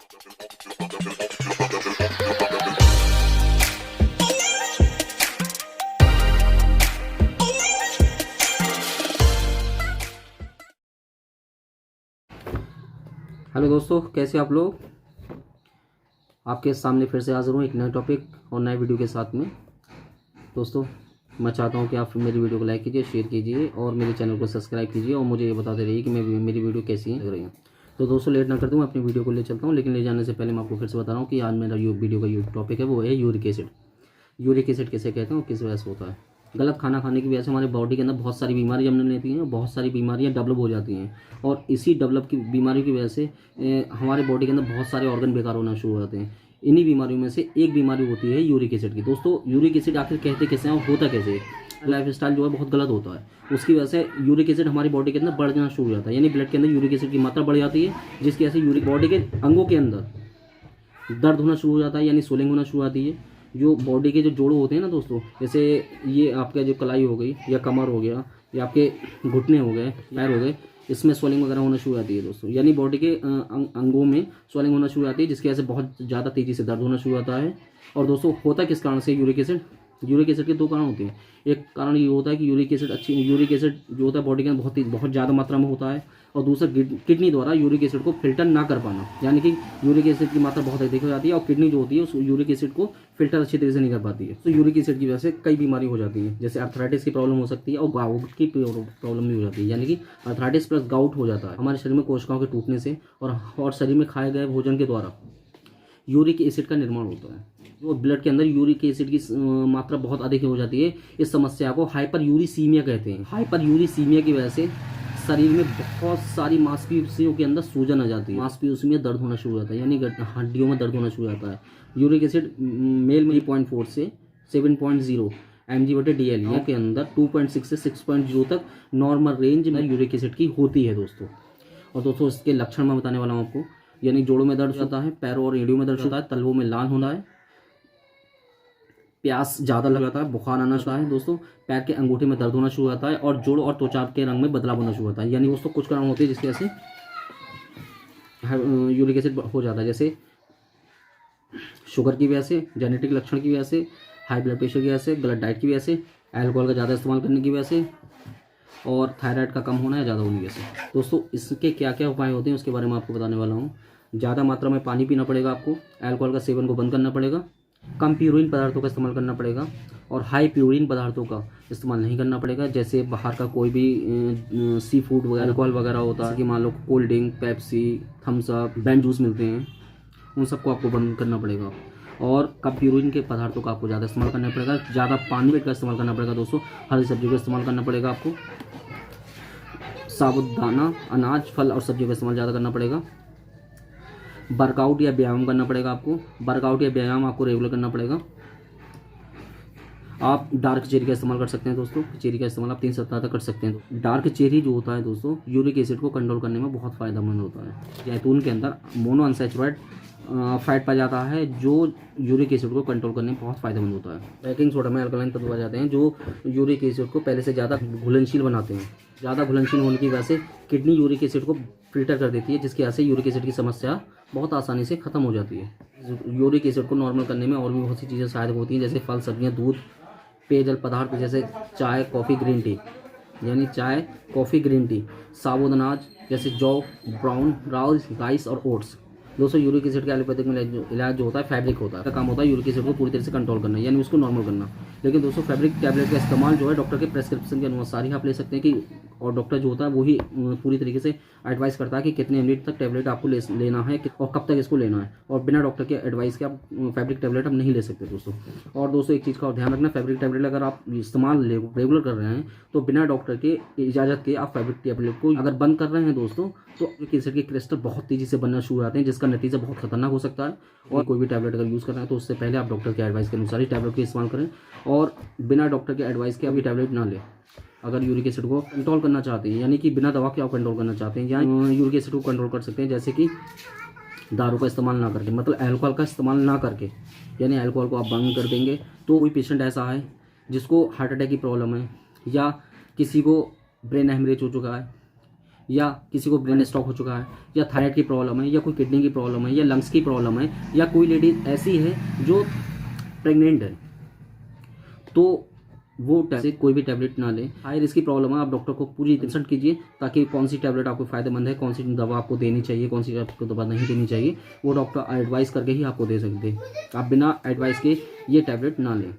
Hello दोस्तों, कैसे आप लोग। आपके सामने फिर से हाजिर हूँ एक नए टॉपिक और नए वीडियो के साथ में। दोस्तों, मैं चाहता हूँ कि आप मेरी वीडियो को लाइक कीजिए, शेयर कीजिए और मेरे चैनल को सब्सक्राइब कीजिए और मुझे ये बताते रहिए कि मेरी वीडियो कैसी लग रही है। तो दोस्तों, लेट ना करते हुए अपनी वीडियो को ले चलता हूँ, लेकिन ले जाने से पहले मैं आपको फिर से बता रहा हूँ कि आज मेरा वीडियो का टॉपिक है वो है यूरिक एसिड। यूरिक एसिड कैसे कहते हैं और किस वजह से होता है। गलत खाना खाने की वजह से हमारे बॉडी के अंदर बहुत सारी बीमारी जन्म लेती हैं और बहुत सारी बीमारियां डेवलप हो जाती हैं, और इसी डेवलप की बीमारियों की वजह से हमारे बॉडी के अंदर बहुत सारे ऑर्गन बेकार होना शुरू हो जाते हैं। इन्हीं बीमारियों में से एक बीमारी होती है यूरिक एसिड की। दोस्तों, यूरिक एसिड आखिर कहते कैसे हैं और होता कैसे है। लाइफ स्टाइल जो है बहुत गलत होता है, उसकी वजह से यूरिक एसिड हमारी बॉडी के अंदर बढ़ जाना शुरू हो जाता है, यानी ब्लड के अंदर यूरिक एसिड की मात्रा बढ़ जाती है, जिसकी वजह से यूरिक बॉडी के अंगों के अंदर दर्द होना शुरू हो जाता है, यानी स्वेलिंग होना शुरू हो जाती है। जो बॉडी के जो जोड़ होते हैं ना दोस्तों, जैसे ये आपका जो कलाई हो गई या कमर हो गया या आपके घुटने हो गए, पैर हो गए, इसमें स्वेलिंग वगैरह होना शुरू हो जाती है दोस्तों, यानी बॉडी के अंगों में स्वेलिंग होना शुरू हो जाती है, जिसकी वजह से बहुत ज़्यादा तेज़ी से दर्द होना शुरू होता है। और दोस्तों, होता किस कारण से यूरिक एसिड। यूरिक एसिड के दो कारण होते हैं। एक कारण ये होता है कि यूरिक एसिड जो होता है बॉडी के अंदर बहुत ज़्यादा मात्रा में होता है, और दूसरा किडनी द्वारा यूरिक एसिड को फिल्टर ना कर पाना, यानी कि यूरिक एसिड की मात्रा बहुत अधिक हो जाती है और किडनी जो होती है उस यूरिक एसिड को फिल्टर अच्छी तरह से नहीं कर पाती है। तो यूरिक एसिड की वजह से कई बीमारी हो जाती है, जैसे अर्थराइटिस की प्रॉब्लम हो सकती है और गाउट की प्रॉब्लम भी हो जाती है, यानी कि अर्थराइटिस प्लस गाउट हो जाता है हमारे शरीर में कोशिकाओं के टूटने से और शरीर में खाए गए भोजन के द्वारा यूरिक एसिड का निर्माण होता है। जो ब्लड के अंदर यूरिक एसिड की मात्रा बहुत अधिक हो जाती है, इस समस्या को हाइपर यूरिसीमिया कहते हैं। हाइपर यूरिसीमिया की वजह से शरीर में बहुत सारी मांसपेशियों के अंदर सूजन आ जाती है, मांसपेशियों में दर्द होना शुरू हो जाता है, यानी हड्डियों में दर्द होना शुरू हो जाता है। यूरिक एसिड मेल में 3.4 से 7.0 mg/dl के अंदर 2.6 से 6.0 तक नॉर्मल रेंज में यूरिक एसिड की होती है दोस्तों। और दोस्तों, इसके लक्षण मैं बताने वाला हूँ आपको, यानी जोड़ों में दर्द होता है, पैरों और एड़ियों में दर्द होता है, तलवों में लाल होना है, प्यास ज़्यादा लग जाता है, बुखार आना शुरू है दोस्तों, पैर के अंगूठे में दर्द होना शुरू हो जाता है और जोड़ और त्वचा के रंग में बदलाव होना शुरू होता है। यानी दोस्तों, कुछ कारण होते हैं जिसकी वजह से यूरिक एसिड हो जाता है, जैसे शुगर की वजह से, जेनेटिक लक्षण की वजह से, हाई ब्लड प्रेशर की वजह से, गलत डाइट की वजह से, अल्कोहल का ज़्यादा इस्तेमाल करने की वजह से और थायराइड का कम होना या ज़्यादा होने की वजह से। दोस्तों, इसके क्या क्या उपाय होते हैं उसके बारे में आपको बताने वाला हूँ। ज़्यादा मात्रा में पानी पीना पड़ेगा आपको, अल्कोहल का सेवन को बंद करना पड़ेगा, कम प्यूरिन पदार्थों का इस्तेमाल करना पड़ेगा और हाई प्यूरिन पदार्थों का इस्तेमाल नहीं करना पड़ेगा, जैसे बाहर का कोई भी सी फूड वगैरह, अल्कोहल वगैरह होता है कि मान लो cold drink, Pepsi, Thums Up, बेन जूस मिलते हैं, उन सबको आपको बंद करना पड़ेगा। और कम प्यूरिन के पदार्थों का आपको ज़्यादा इस्तेमाल करना पड़ेगा, ज़्यादा पानी का इस्तेमाल करना पड़ेगा दोस्तों, हरी सब्जियों का इस्तेमाल करना पड़ेगा आपको, साबुदाना, अनाज, फल और सब्जियों का इस्तेमाल ज़्यादा करना पड़ेगा। वर्कआउट या व्यायाम करना पड़ेगा आपको, वर्कआउट या व्यायाम आपको रेगुलर करना पड़ेगा। आप डार्क चेरी का इस्तेमाल कर सकते हैं दोस्तों, चेरी का इस्तेमाल आप 3 सप्ताह तक कर सकते हैं। डार्क चेरी जो होता है दोस्तों, यूरिक एसिड को कंट्रोल करने में बहुत फ़ायदेमंद होता है। जैतून के अंदर मोनो अनसैचुरेटेड फैट पाया जाता है, जो यूरिक एसिड को कंट्रोल करने में बहुत फ़ायदेमंद होता है। बेकिंग सोडा में अल्कलाइन तत्व पाए जाते हैं जो यूरिक एसिड को पहले से ज़्यादा घुलनशील बनाते हैं। ज़्यादा घुलनशील होने की वजह से किडनी यूरिक एसिड को फिल्टर कर देती है, जिसकी वजह से यूरिक एसिड की समस्या बहुत आसानी से ख़त्म हो जाती है। यूरिक एसिड को नॉर्मल करने में और भी बहुत सी चीज़ें सहायक होती हैं, जैसे फल, सब्जियाँ, दूध, पेयजल पदार्थ जैसे चाय, कॉफ़ी, ग्रीन टी, यानी चाय, कॉफ़ी, ग्रीन टी, साबुत अनाज जैसे जौ, ब्राउन राइस और ओट्स। दोस्तों, यूरिक एसिड के एलोपैथिक में इलाज जो होता है फैब्रिक होता है, का काम होता है यूरिक एसिड को पूरी तरह से कंट्रोल करना, यानी उसको नॉर्मल करना। लेकिन दोस्तों, फैब्रिक टैबलेट का इस्तेमाल जो है डॉक्टर के प्रेस्क्रिप्शन के अनुसार ही आप ले सकते हैं कि, और डॉक्टर जो होता है वही पूरी तरीके से एडवाइस करता है कि कितने मिनट तक टैबलेट आपको लेना है और कब तक इसको लेना है, और बिना डॉक्टर के एडवाइस के आप फैब्रिक टैबलेट आप नहीं ले सकते दोस्तों। और दोस्तों, एक चीज़ का ध्यान रखना, फैब्रिक टैबलेट अगर आप इस्तेमाल रेगुलर कर रहे हैं तो बिना डॉक्टर के इजाज़त के आप फैब्रिक टैबलेट को अगर बंद कर रहे हैं दोस्तों, तो यूरिक एसिड के क्रिस्टल बहुत तेज़ी से बनना शुरू हो जाते हैं, जिसका नतीजा बहुत खतरनाक हो सकता है। और कोई भी टैबलेट अगर यूज़ कर रहे हैं तो उससे पहले आप डॉक्टर के एडवाइस के अनुसार ही टैबलेट का इस्तेमाल करें, और बिना डॉक्टर के एडवाइस के अभी टैबलेट ना लें। अगर यूरिक एसिड को कंट्रोल करना चाहते हैं, यानी कि बिना दवा के आप कंट्रोल करना चाहते हैं, या यूरिक एसिड को कंट्रोल कर सकते हैं, जैसे कि दारू का इस्तेमाल ना करके, मतलब अल्कोहल का इस्तेमाल ना करके, यानी अल्कोहल को आप बंद कर देंगे। तो कोई पेशेंट ऐसा है जिसको हार्ट अटैक की प्रॉब्लम है, या किसी को ब्रेन हेमरेज हो चुका है, या किसी को ब्रेन स्ट्रोक हो चुका है, या थायराइड की प्रॉब्लम है, या कोई किडनी की प्रॉब्लम है, या लंग्स की प्रॉब्लम है, या कोई लेडीज ऐसी है जो प्रेग्नेंट है, तो वो से कोई भी टैबलेट ना लें। हाई रिस्क की प्रॉब्लम है, आप डॉक्टर को पूरी कंसल्ट कीजिए ताकि कौन सी टैबलेट आपको फ़ायदेमंद है, कौन सी दवा आपको देनी चाहिए, कौन सी आपको दवा नहीं देनी चाहिए, वो डॉक्टर एडवाइस करके ही आपको दे सकते हैं। आप बिना एडवाइस के ये टैबलेट ना लें।